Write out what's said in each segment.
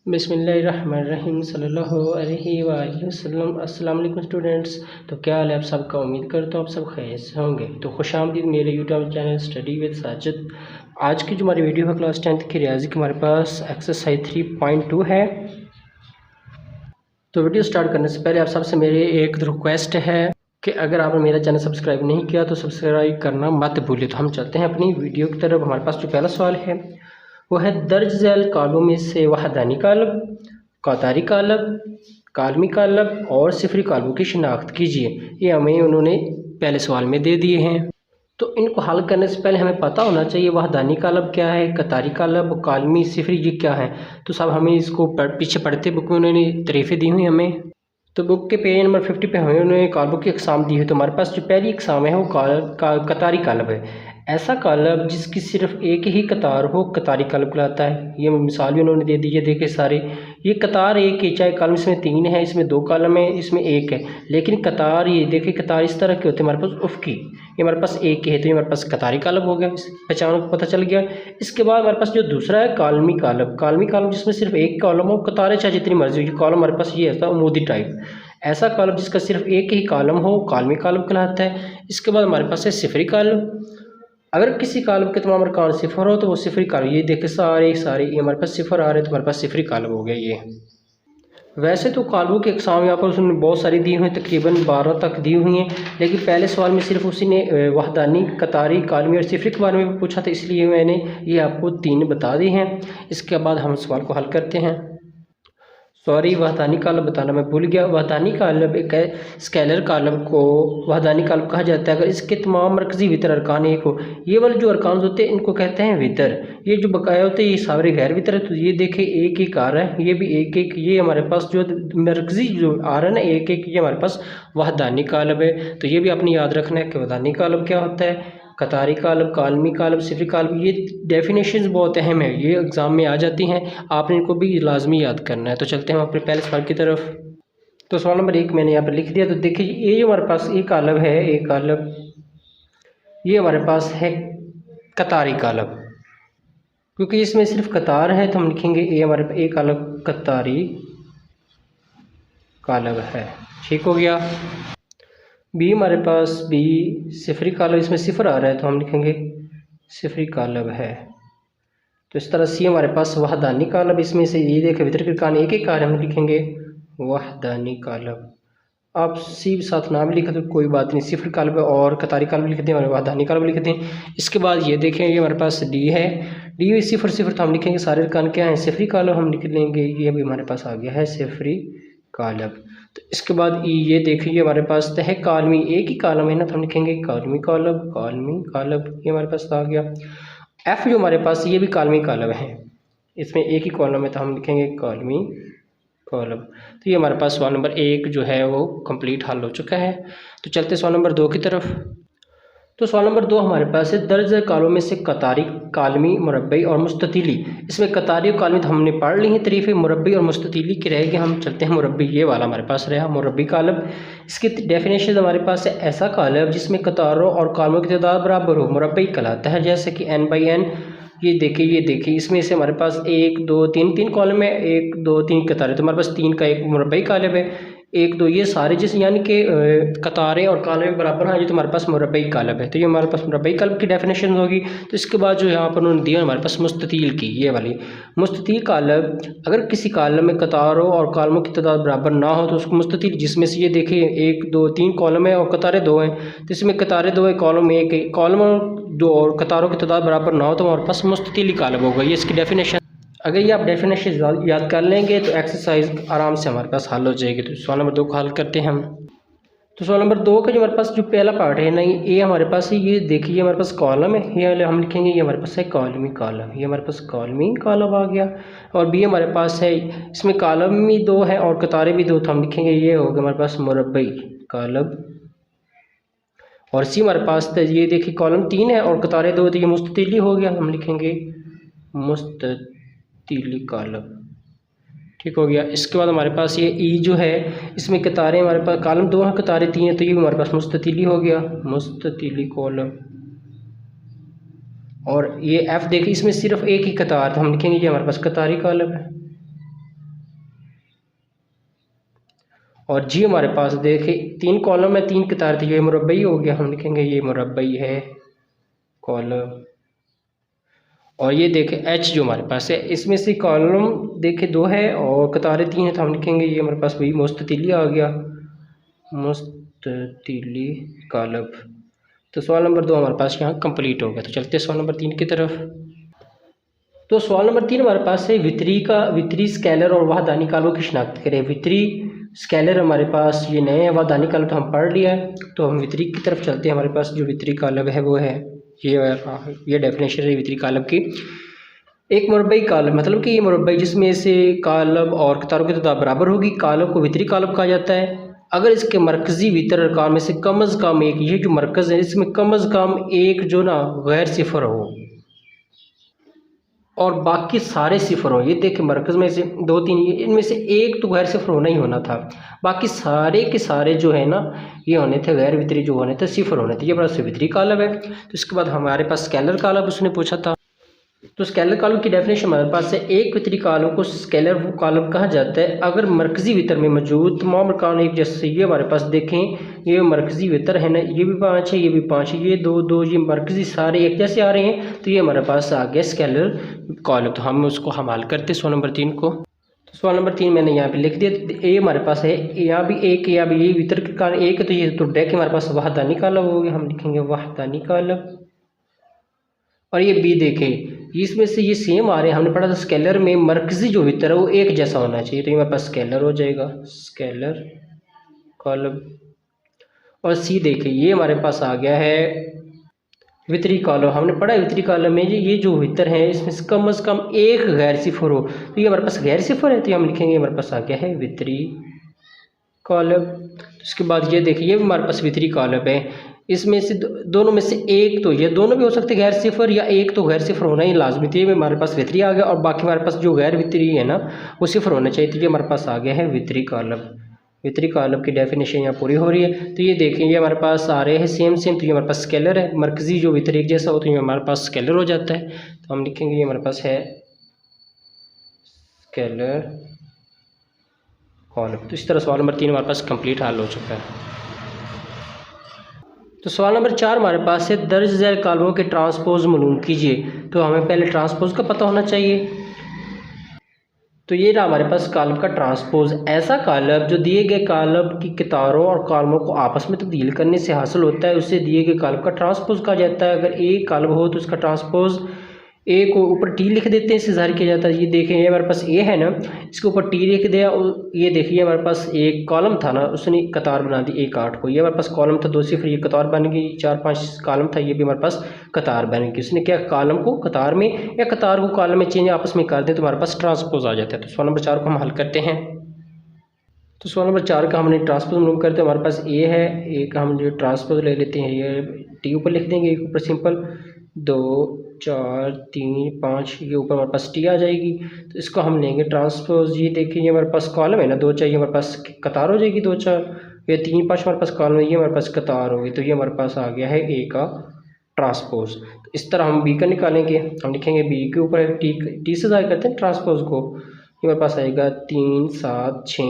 बिस्मिल्लाहिर्रहमानिर्रहीम सल्लल्लाहु अलैहि वसल्लम। अस्सलाम वालेकुम स्टूडेंट्स। तो क्या हाल है आप सबका? उम्मीद करता हूँ आप सब खैरियत से होंगे। तो खुशामदीद मेरे YouTube channel study with Sajid. आज की जो हमारी वीडियो है क्लास 10th की रियाजी की, हमारे पास एक्सरसाइज 3.2 है। तो वीडियो स्टार्ट करने से पहले आप सबसे मेरी एक रिक्वेस्ट है कि अगर आपने मेरा चैनल सब्सक्राइब नहीं किया तो सब्सक्राइब करना मत भूलिए। तो हम चलते हैं अपनी वीडियो की तरफ। हमारे पास जो पहला सवाल है वो है, दर्ज झैल कालों में से वहदानी कालब, कतारी कालब, कालमी कालब और सिफरी कालबों की शिनाख्त कीजिए। ये हमें उन्होंने पहले सवाल में दे दिए हैं। तो इनको हल करने से पहले हमें पता होना चाहिए वहदानी कालब क्या है, कतारी कालब, कालमी, सिफरी ये क्या है। तो सब हमें इसको पीछे पढ़ते बुक में उन्होंने तरीफ़ें दी हुई हमें। तो बुक के पेज नंबर 50 पे हमें उन्होंने कालबों की अकसाम दी है। तो हमारे पास जो पहली अकसाम है वो कतारी कालब है। ऐसा कालब जिसकी सिर्फ एक ही कतार हो कतारी कालब कहलाता है। ये मिसाल भी उन्होंने दे दी है, देखे सारे। ये कतार एक है, चाहे कालम इसमें 3 है, इसमें 2 कालम है, इसमें 1 है, लेकिन कतार ये देखे कतार इस तरह के होते हैं हमारे पास उफ़की। ये हमारे पास एक है, तो ये हमारे पास कतारी कालब हो गया, पहचान को पता चल गया। इसके बाद हमारे पास जो दूसरा है कालमी कालब। कालमी कालब जिसमें सिर्फ एक कॉलम हो, कतारें चाहे जितनी मर्जी हो। ये कॉलम हमारे पास ये है उमूदी टाइप। ऐसा कालब जिसका सिर्फ एक ही कॉलम हो कालमी कालब कहलाता है। इसके बाद हमारे पास है सिफरी कालब। अगर किसी कालब के तमाम अरकान सिफर हो तो वो सिफरी कालब। ये देखे सारे ये हमारे पास सिफर आ रहे हैं, तो हमारे पास सिफरी कालब हो गया ये। वैसे तो कालबों की अकसाम यहाँ पर उसने बहुत सारी दी हुई हैं, तकरीबन 12 तक दी हुई हैं, लेकिन पहले सवाल में सिर्फ उसी ने वहदानी, कतारी, कालमी और सिफरी के बारे में पूछा था, इसलिए मैंने ये आपको 3 बता दी हैं। इसके बाद हम सवाल को हल करते हैं। सॉरी, वहदानी कालब बताना मैं भूल गया। वहदानी कालब एक स्केलर कालब को वहदानी कालब कहा जाता है अगर इसके तमाम मरकज़ी वितर अरकान एक हो। ये वाले जो अरकान होते हैं इनको कहते हैं वितर। ये जो बकाया होते हैं ये सारे गैर वितर है। तो ये देखे एक एक आ रहा है, ये भी एक एक। ये हमारे पास जो मरकज़ी जो आ रहा है ना एक एक, ये हमारे पास वहदानी कालब है। तो ये भी आपने याद रखना है कि वहदानी कालब क्या होता है, कतारी कालब, कालमी कालब, सिफरी कालब। ये डेफिनेशंस बहुत अहम है, ये एग्ज़ाम में आ जाती हैं, आपने इनको भी लाजमी याद करना है। तो चलते हैं हम अपने पहले सवाल की तरफ। तो सवाल नंबर 1 मैंने यहाँ पर लिख दिया। तो देखिए ये जो हमारे पास एक कालब है, एक कालब, ये हमारे पास है कतारी कालब। क्योंकि इसमें सिर्फ कतार है तो हम लिखेंगे ये हमारे एक कालब कतारी कालब है। ठीक हो गया। बी हमारे पास बी सिफरी कालब, इसमें सिफर आ रहा है तो हम लिखेंगे सिफरी कालब है। तो इस तरह सी हमारे पास वहदानी कालब, इसमें से ये देखें वितर के कान एक एक आ रहे हैं, हम लिखेंगे वहदानी कालब। आप सी साथ नाम लिखा तो कोई बात नहीं, सिफर कालब और कतारी कालब लिखते हैं और वहदानी कालब लिखते हैं। इसके बाद ये देखें ये हमारे पास डी है। डी में सिफर सिफर तो हम लिखेंगे सारे कान क्या हैं, सिफरी कालब हम लिख लेंगे। ये भी हमारे पास आ गया है सिफरी कालब। तो इसके बाद ये देखिए हमारे पास तो है कालमी, एक ही कालम है ना, तो हम लिखेंगे कालमी कालब, कालमी कालब। ये हमारे पास आ गया। एफ जो हमारे पास ये भी कालमी कालब है, इसमें एक ही कॉलम है तो हम लिखेंगे कालमी कालब। तो ये हमारे पास सवाल नंबर 1 जो है वो कंप्लीट हल हो चुका है। तो चलते सवाल नंबर 2 की तरफ। तो सवाल नंबर 2 हमारे पास है, दर्ज कालों में से कतारी, कालमी, मुरब्बई और मुस्ततीली। इसमें कतारी और कालमी तो हमने पढ़ ली हैं तरीफ़े, मुरब्बई और मुस्ततीली की रहेगी। हम चलते हैं मुरब्बी, ये वाला हमारे पास रहा मुरब्बी कालब। इसकी डेफिनेशन हमारे पास है, ऐसा कालब जिसमें कतारों और कालमों की तादाद बराबर हो मुरब्बई कहलाता है। जैसे कि n/n। ये देखिए इसमें से हमारे पास 1 2 3 कॉलम है, 1 2 3 कतारें, तो हमारे पास 3 का एक मुरब्बई कालब है। 1 2 ये सारे जिस यानी कि कतारें और कालम बराबर हैं, ये तो हमारे पास मुरब्बई कालब है। तो ये हमारे पास मुरब्बई कालब की डेफिनेशन होगी। तो इसके बाद जो यहाँ पर उन्होंने दिया हमारे पास मुस्ततील की, ये वाली मुस्ततील कालब, अगर किसी कालम में कतारों और कालमों की तादाद बराबर ना हो तो उसको मुस्ततील, जिसमें से ये देखिए 1 2 3 कॉलम है और कतारें 2 हैं, तो इसमें कतारें 2 है, कॉलम 1 है, कॉलम 2 और कतारों की तादाद बराबर ना हो तो हमारे पास मुस्ततील कालब होगा। ये इसकी डेफिनेशन। अगर ये आप डेफिनेशन याद कर लेंगे तो एक्सरसाइज आराम से हमारे पास हल हो जाएगी। तो सवाल नंबर 2 को हल करते हैं हम। तो सवाल नंबर 2 का जो हमारे पास जो पहला पार्ट है ना, ये हमारे पास है, ये देखिए हमारे पास कॉलम है, ये हम लिखेंगे ये हमारे पास है कॉलमी कॉलम, ये हमारे पास कॉलमी कॉलम आ गया। और बी हमारे पास है, इसमें कॉलम भी 2 है और कतारें भी 2, तो हम लिखेंगे ये होगा हमारे पास मुरब्बई कालब। और सी हमारे पास तो ये देखिए कॉलम 3 है और कतारें 2, तो ये मुस्ततीली हो गया, हम लिखेंगे मुस्ततीली कालब। ठीक हो गया। इसके बाद हमारे पास ये ई जो है, इसमें कतारें हमारे पास कॉलम 2 हैं, कतारें 3 हैं, तो ये हमारे पास मुस्ततीली हो गया, मुस्ततीली कॉलम। और ये एफ देखिए इसमें सिर्फ एक ही कतार, तो हम लिखेंगे ये हमारे पास कतारी कालब है। और जी हमारे पास देखें 3 कॉलम है 3 कतार थी, ये मुरब्बई हो गया, हम लिखेंगे ये मुरब्बई है कॉलम। और ये देखें एच जो हमारे पास है इसमें से कॉलम देखें 2 है और कतारें 3 है, तो हम लिखेंगे ये हमारे पास वही मुस्ततिली आ गया, मुस्ततिली कॉलम। तो सवाल नंबर 2 हमारे पास यहाँ कंप्लीट हो गया। तो चलते हैं सवाल नंबर 3 की तरफ। तो सवाल नंबर 3 हमारे पास है वितरी स्केलर और वहदानी कालमों की शिनाख्त करें। वितरी स्केलर हमारे पास ये नए हैं, वहदानी कालम तो हम पढ़ लिया है, तो हम वितरी की तरफ चलते हैं। हमारे पास जो वितरी कालम है वो है ये डेफिनेशन है वितरी कालम की। एक मुरब्बई कालम मतलब कि ये मुरब्बई जिसमें से कालम और कतारों की तादाद बराबर होगी, कालम को वितरी कालम कहा जाता है। अगर इसके मरकज़ी वितर अरकान में से कम अज़ कम एक, ये जो मरकज़ है इसमें कम अज़ कम एक जो ना गैर सिफर हो और बाकी सारे सिफर हो। ये देखें मरकज़ में से 2-3 इनमें से एक तो गैर सिफर होना ही होना था, बाकी सारे के सारे जो है ना ये होने थे गैर वितरी, जो होने थे सिफर होने थे। ये बड़ा वितरी कालम है। तो इसके बाद हमारे पास स्केलर कालम उसने पूछा था। तो स्केलर कॉलम की डेफिनेशन हमारे पास है, एक वितरी कॉलम को स्केलर कॉलम कहा जाता है अगर मरकजी वितर में मौजूद तमाम अरकान एक जैसे। ये हमारे पास देखें ये मरकजी वितर है ना, ये भी 5 है, ये भी 5 है, ये 2-2, ये मरकजी सारे एक जैसे आ रहे हैं, तो ये हमारे पास आ गया स्केलर कॉलम। तो हम उसको हम हल करते हैं सवाल नंबर 3 को। तो सवाल नंबर 3 मैंने यहाँ पे लिख दिया। ए हमारे पास है, यहाँ भी एक, यहाँ भी ये वितर के कारण एक है, तो ये तो डेक हमारे पास वहदानी कॉलम हो गया, हम लिखेंगे वहदानी कॉलम। और ये बी देखें इसमें से ये सेम आ रहे हैं, हमने पढ़ा था स्केलर में मरकजी जो वितर है वो एक जैसा होना चाहिए, तो ये हमारे पास स्केलर हो जाएगा स्केलर कॉलम। और सी देखें ये हमारे पास आ गया है वितरी कॉलम। हमने पढ़ा है वितरी कॉलम में ये जो वितर है इसमें से कम से कम एक गैर सिफर हो, तो ये हमारे पास गैर सिफर है, तो हम लिखेंगे हमारे पास आ गया है वितरी कॉलम। उसके बाद ये देखिए ये भी हमारे पास वितरी कॉलम है, इसमें से दोनों में से एक तो ये दोनों भी हो सकते गैर सिफर या एक तो गैर सिफर होना ही लाजमी थी। ये हमारे पास वितरी आ गया और बाकी हमारे पास जो गैर वितरी है ना वो सिफर होना चाहिए, तो ये हमारे पास आ गया है वितरी कॉलम। वितरी कॉलम की डेफिनेशन यहाँ पूरी हो रही है। तो ये देखें ये हमारे पास आ रहे हैं सेम, तो ये हमारे पास स्केलर है, मरकजी जो वितरी एक जैसा हो तो ये हमारे पास स्केलर हो जाता है, तो हम लिखेंगे ये हमारे पास है स्केलर कॉलम। तो इस तरह सवाल नंबर 3 हमारे पास कंप्लीट हल हो चुका है। तो सवाल नंबर 4 हमारे पास है, दर्ज झैल कालमों के ट्रांसपोज मालूम कीजिए। तो हमें पहले ट्रांसपोज का पता होना चाहिए। तो ये रहा हमारे पास कालम का ट्रांसपोज, ऐसा कालम जो दिए गए कालम की कतारों और कालमों को आपस में तब्दील करने से हासिल होता है, उससे दिए गए कालम का ट्रांसपोज कहा जाता है। अगर एक कालम हो तो उसका ट्रांसपोज ए को ऊपर टी लिख देते हैं, इससे जाहिर किया जाता है। ये देखें ये हमारे पास ए है ना, इसके ऊपर टी लिख दिया। ये देखिए हमारे पास एक कॉलम था ना, उसने कतार बना दी 1-8 को। ये हमारे पास कॉलम था 2 सिफर, ये कतार बन गई। 4-5 कॉलम था, ये भी हमारे पास कतार बन गई। उसने क्या कॉलम को कतार में या कतार को कॉलम में चेंज आपस में कर दें तो हमारे पास ट्रांसपोज आ जाता है। तो सवाल नंबर 4 को हम हल करते हैं। तो सवाल नंबर 4 का हमने ट्रांसपोज मालूम करते हैं। हमारे पास ए है, ए का हम जो ट्रांसपोज ले लेते हैं, ये टी ऊपर लिख देंगे, एक ऊपर सिंपल 2 4 3 5, ये ऊपर हमारे पास टी आ जाएगी। तो इसको हम लेंगे ट्रांसपोज। ये देखिए ये हमारे पास कॉलम है ना 2 4, ये हमारे पास कतार हो जाएगी 2 4, ये 3 5 हमारे पास कॉलम है, ये हमारे पास कतार होगी। तो ये हमारे पास आ गया है ए का ट्रांसपोज। तो इस तरह हम बी का निकालेंगे, हम लिखेंगे बी के ऊपर टी से जाहिर करते हैं ट्रांसपोज को। ये हमारे पास आएगा 3 7 6,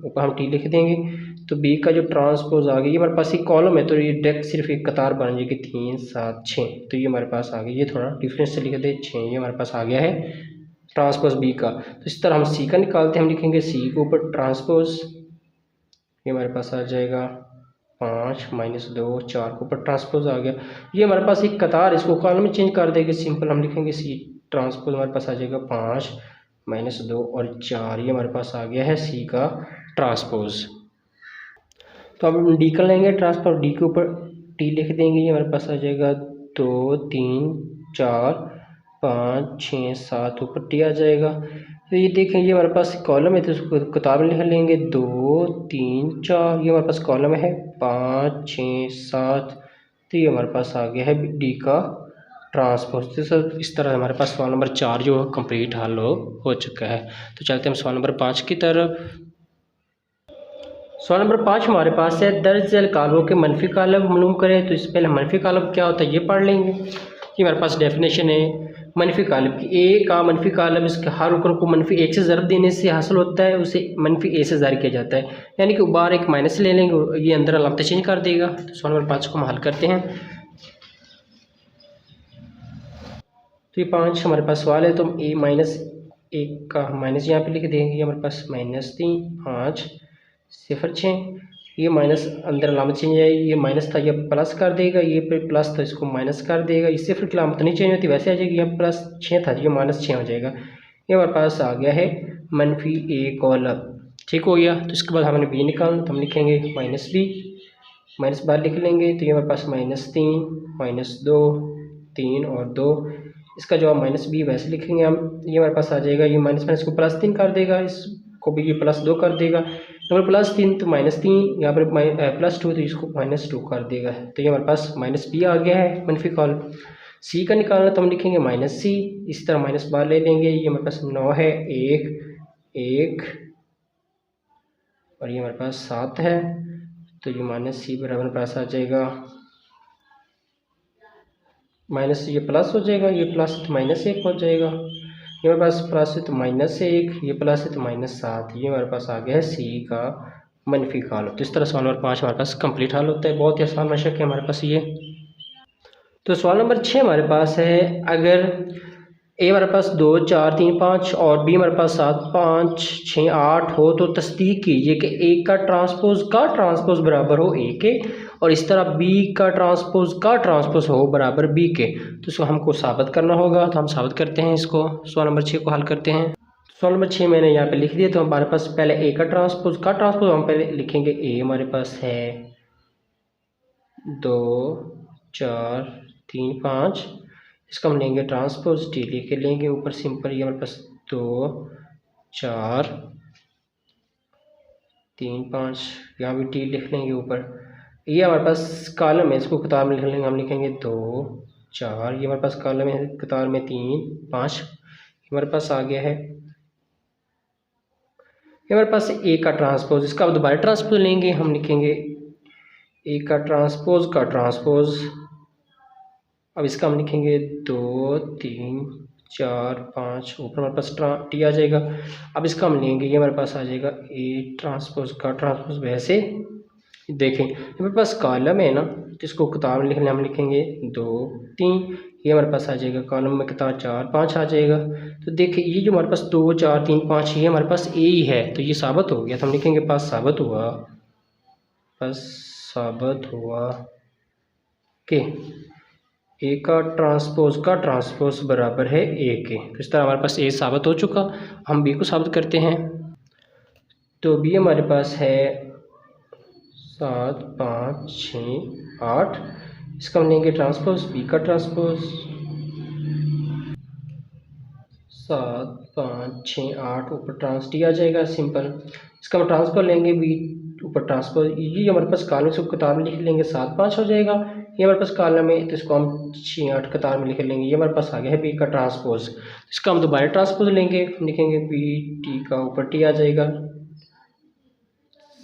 ऊपर हम टी लिख देंगे। तो बी का जो ट्रांसपोज आ गया, ये हमारे पास एक कॉलम है तो ये डायरेक्ट सिर्फ एक कतार बन जाएगी 3 7 6, तो ये हमारे पास आ गया। ये थोड़ा डिफरेंस से लिख दे 6, ये हमारे पास आ गया है ट्रांसपोज बी का। तो इस तरह हम सी का निकालते हैं, हम लिखेंगे सी के ऊपर ट्रांसपोज, ये हमारे पास आ जाएगा 5 -2 4 के ऊपर ट्रांसपोज आ गया। ये हमारे पास एक कतार, इसको कॉलम में चेंज कर देंगे सिंपल, हम लिखेंगे सी ट्रांसपोज, हमारे पास आ जाएगा 5 -2 और 4, ये हमारे पास आ गया है सी का ट्रांसपोज। तो अब हम डी कर लेंगे ट्रांसपोज, डी के ऊपर टी लिख देंगे, ये हमारे पास आ जाएगा 2 3 4 5 6 7, ऊपर टी आ जाएगा। तो ये देखें ये हमारे पास कॉलम है तो उसको किताब में लिख लेंगे 2 3 4, ये हमारे पास कॉलम है 5 6 7, तो ये हमारे पास आ गया है डी का ट्रांसपोज। तो सर इस तरह हमारे पास सवाल नंबर 4 जो कंप्लीट हल हो चुका है। तो चलते हैं सवाल नंबर 5 की तरफ। सवाल नंबर 5 हमारे पास है, दर्ज झैल कालमों के मनफी कालम मालूम करें। तो इससे पहले मनफी कालम क्या होता है ये पढ़ लेंगे। ये हमारे पास डेफिनेशन है, मनफी कालब की ए का मनफी कालब इसके हर रुकन को मनफी 1 से ज़रब देने से हासिल होता है, उसे मनफी ए से ज़ाहिर किया जाता है, यानी कि बाहर एक माइनस ले लेंगे, ये अंदर अलामत चेंज कर देगा। तो सवाल नंबर 5 को हम हल करते हैं। तो ये 5 हमारे पास सवाल है, तो हम -1 का माइनस यहाँ पे लिख देंगे, हमारे पास -3 5 0 6, ये माइनस अंदर अलामत चेंज है, ये माइनस था ये प्लस कर देगा, ये फिर प्लस था इसको माइनस कर देगा, इससे फिर अलामत नहीं चेंज होती वैसे आ जाएगी, यह +6 था ये -6 हो जाएगा। ये हमारे पास आ गया है -1 कॉलम, ठीक हो गया। तो इसके बाद हमने बी निकालना, तो हम लिखेंगे -b, माइनस बाहर लिख लेंगे, तो ये हमारे पास -3 -2 3 और 2, इसका जवाब -b वैसे लिखेंगे हम, ये हमारे पास आ जाएगा, ये माइनस को +3 कर देगा, इसको भी ये +2 कर देगा, यहाँ पर +3 तो -3, यहाँ पर +2 तो इसको -2 कर देगा। तो ये हमारे पास -b आ गया है मनफी कॉलम। सी का निकालना, तो हम लिखेंगे -c, इस तरह माइनस बाहर ले लेंगे, ये हमारे पास 9 है, 1 और ये हमारे पास 7 है, तो ये -c बराबर पास आ जाएगा माइनस, ये प्लस हो जाएगा, ये प्लस तो -1 हो जाएगा, ये हमारे पास प्लस है तो -1, ये प्लस है तो -7, ये हमारे पास आ गया है सी का मनफी कॉलम। तो इस तरह सवाल नंबर 5 हमारे पास कंप्लीट हल होता है, बहुत ही आसान मशक है हमारे पास ये। तो सवाल नंबर 6 हमारे पास है, अगर ए हमारे पास 2 4 3 5 और बी हमारे पास 7 5 6 8 हो, तो तस्दीक कीजिए कि ए का ट्रांसपोज बराबर हो ए के, और इस तरह बी का ट्रांसपोज हो बराबर बी के। तो इसको हमको साबित करना होगा, तो हम साबित करते हैं इसको, सवाल नंबर 6 को हल करते हैं। सवाल नंबर 6 मैंने यहाँ पे लिख दिया, तो हमारे पास पहले ए का ट्रांसपोज हम पहले लिखेंगे, ए हमारे पास है 2 4 3 5, इसका हम लेंगे ट्रांसपोज, टी लिख के लेंगे ऊपर सिंपल, ये हमारे पास 2 4 3 5, यहाँ भी टी लिख लेंगे ऊपर, ये हमारे पास कॉलम है, इसको कतार में लिख लेंगे, हम लिखेंगे 2 4, ये हमारे पास कॉलम है, कतार में 3 5, हमारे पास आ गया है, ये हमारे पास ए का ट्रांसपोज, इसका अब दोबारा ट्रांसपोज लेंगे, हम लिखेंगे ए का ट्रांसपोज, अब इसका हम लिखेंगे 2 3 4 5, ऊपर हमारे पास टी आ जाएगा। अब इसका हम लेंगे, ये हमारे पास आ जाएगा ए ट्रांसपोज का ट्रांसपोज, वैसे देखें हमारे पास कॉलम है ना, तो इसको किताब में लिखने हम लिखेंगे 2 3, ये हमारे पास आ जाएगा, कॉलम में किताब 4 5 आ जाएगा। तो देखिए ये जो हमारे पास 2 4 3 5 ये हमारे पास ए ही है, तो ये साबित हो गया, तो हम लिखेंगे पास साबित हुआ कि ए का ट्रांसपोज बराबर है ए के। तो इस तरह हमारे पास ए साबित हो चुका, हम बी को साबित करते हैं। तो बी हमारे पास है 7 5 6 8, इसका हम लेंगे ट्रांसपोज, बी का ट्रांसपोज 7 5 6 8, ऊपर ट्रांस टी आ जाएगा सिंपल, इसका हम ट्रांसपोज लेंगे, बी ऊपर ट्रांसपोज, ये हमारे पास कॉलम से कतार में लिख लेंगे 7 5 हो जाएगा, ये हमारे पास कॉलम है, तो इसको हम 6 8 कतार में लिख लेंगे, ये हमारे पास आ गया है बी का ट्रांसपोज। इसका हम दोबारा ट्रांसपोज लेंगे, हम लिखेंगे बी टी का ऊपर टी आ जाएगा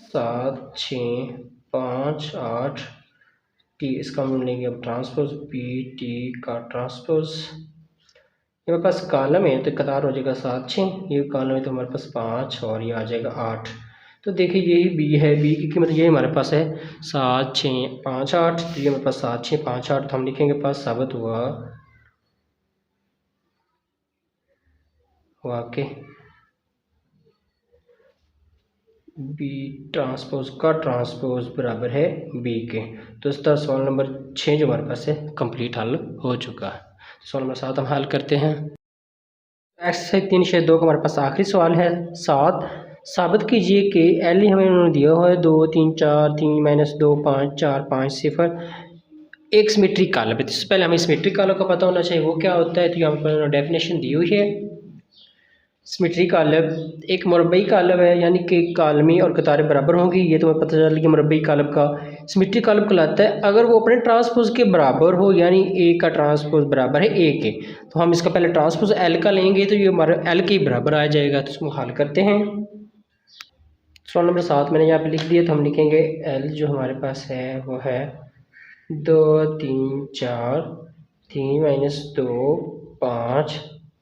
7 6 5 8 टी, इसका हम लेंगे अब ट्रांसपोज, बी टी का ट्रांसपोज, ये हमारे पास कॉलम है तो कतार हो जाएगा 7 6, ये कॉलम है तो हमारे पास 5 और ये आ जाएगा 8। तो देखिए यही बी है, बी की कीमत ये हमारे पास है 7 6 5 8, तो ये हमारे पास 7 6 5 8, तो हम लिखेंगे पास साबित हुआ के बी ट्रांसपोज का ट्रांसपोज बराबर है बी के। तो इस तरह सवाल नंबर 6 जो हमारे पास है कंप्लीट हल हो चुका है। सवाल नंबर 7 हम हल करते हैं। एक्सरसाइज 3/2 का हमारे पास आखिरी सवाल है 7, साबित कीजिए कि एल हमें उन्होंने दिया हुआ है 2 3 4 3 -2 5 4 5 0 एक सिमेट्रिक कॉलम है। तो इससे पहले हमें सिमेट्रिक कॉलम का पता होना चाहिए वो क्या होता है, तो यहाँ पर डेफिनेशन दी हुई है। सिमेट्रिक कॉलम एक मुरब्बई कॉलम है, यानी कि कालमी और कतारें बराबर होंगी, ये तो हमें पता चल गया मुरब्बई कॉलम का सिमेट्रिक कॉलम कहलाता है अगर वो अपने ट्रांसपोज के बराबर हो, यानी ए का ट्रांसपोज बराबर है ए के। तो हम इसका पहले ट्रांसपोज एल का लेंगे तो ये हमारा एल के बराबर आ जाएगा, तो इसको हल करते हैं। सवाल नंबर 7 मैंने यहाँ पे लिख दिया, तो हम लिखेंगे एल जो हमारे पास है वो है 2 3 4 3 -2 5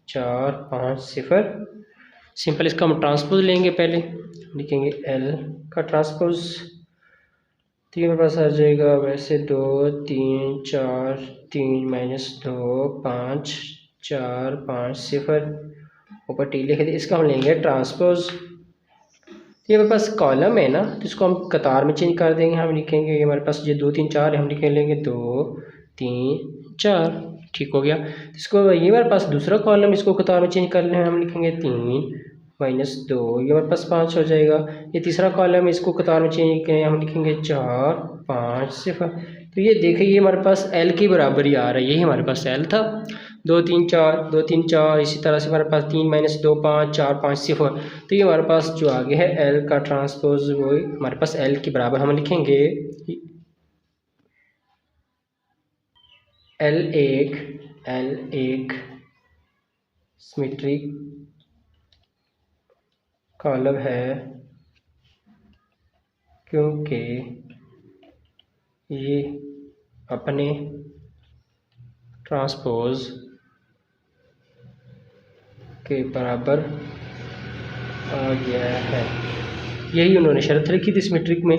4 5 0। सिंपल इसका हम ट्रांसपोज लेंगे, पहले लिखेंगे L का ट्रांसपोज। तो ये मेरे पास आ जाएगा वैसे 2 3 4 3 -2 5 4 5 0 ऊपर टी लिख दे। इसका हम लेंगे ट्रांसपोज। ये मेरे पास कॉलम है ना, तो इसको हम कतार में चेंज कर देंगे। हम लिखेंगे ये हमारे पास ये 2 3 4 है, हम लिख लेंगे 2 3 4। ठीक हो गया। इसको ये हमारे पास दूसरा कॉलम, इसको कतार में चेंज कर लें। हम लिखेंगे 3 -2, ये हमारे पास 5 हो जाएगा। ये तीसरा कॉलम, इसको कतार में चेंज करें, हम लिखेंगे 4 5 0। तो ये देखिए ये हमारे पास L के बराबर ही आ रहा है, यही हमारे पास L था। 2 3 4 2 3 4, इसी तरह से हमारे पास 3 -2 5 4 5 0। तो ये हमारे पास जो आगे है L का ट्रांसपोज, वो हमारे पास L के बराबर हम लिखेंगे L एक सिमेट्रिक कॉलम है, क्योंकि ये अपने ट्रांसपोज के बराबर आ गया है। यही उन्होंने शर्त रखी थी सिमेट्रिक में।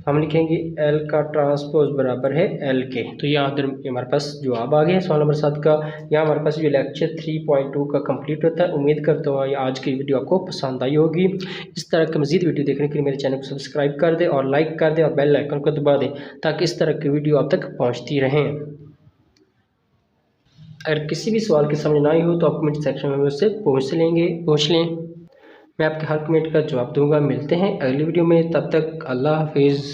हम लिखेंगे L का ट्रांसपोज बराबर है L के। तो यहाँ इधर हमारे पास जवाब आ गया है सवाल नंबर 7 का। यहाँ हमारे पास जो लेक्चर 3.2 का कंप्लीट होता है। उम्मीद करता हूँ आज की वीडियो आपको पसंद आई होगी। इस तरह की मज़ीद वीडियो देखने के लिए मेरे चैनल को सब्सक्राइब कर दें और लाइक कर दें और बेल आइकन को दबा दें, ताकि इस तरह की वीडियो आप तक पहुँचती रहें। अगर किसी भी सवाल की समझ ना आई हो तो आप कमेंट सेक्शन में मुझसे पूछ लें। मैं आपके हर कमेंट का जवाब दूंगा। मिलते हैं अगली वीडियो में, तब तक अल्लाह हाफिज़।